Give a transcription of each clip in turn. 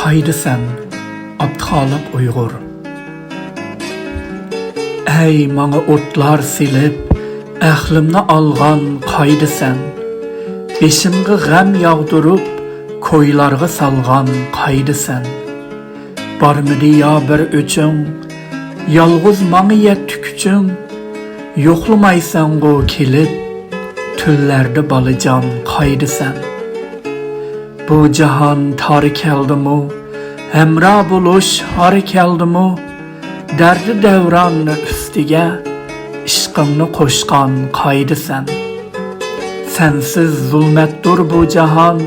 Qaydısan, Abdxalıq Uyğur. Ey maňa otlar silip, ählimni alğan qaydısan. Beşimgi gam yağdırıp, koylarga salğan qaydısan. Barmidi ya bir öçün, yalğız maňa yetükçün. Yoxlamaysan go kelip, tüllerde balıcan qaydısan. Bu jahan tar keldimu, hemra buluş har keldimu, derdi devran üstige, işqimni qoşqan qaydısan. Sensiz zulmetdur bu jahan,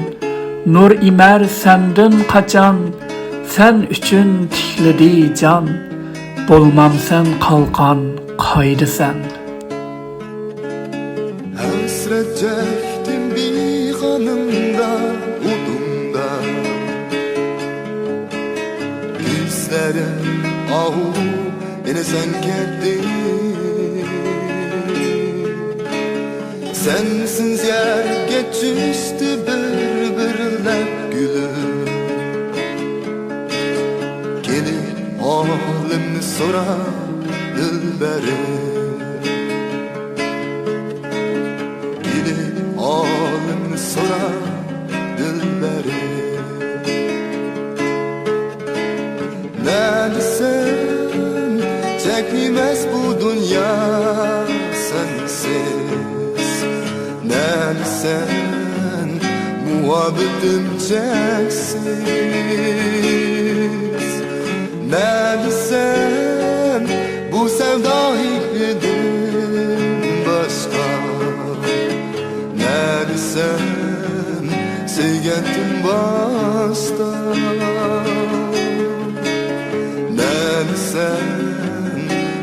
nur imer sendin qaçan, sen üçün tiklidi can, bolmam sen qalqan qaydısan. Hasret çektim bir kanımda, udumda. Gözlerim ahu, yine sen geldin. Sensiz yer geçişti birbirler gülüm. Gelip halimni sorar dilberim. Halimni sorar dilberim. Neredesin? Çekmez bu dünya sensiz. Neredesin? Muhabbetim çeksiz. Neredesin? Bu sevda hikmetin başka. Neredesin? Sevgetim başta. Neredesin?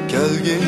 Kelgin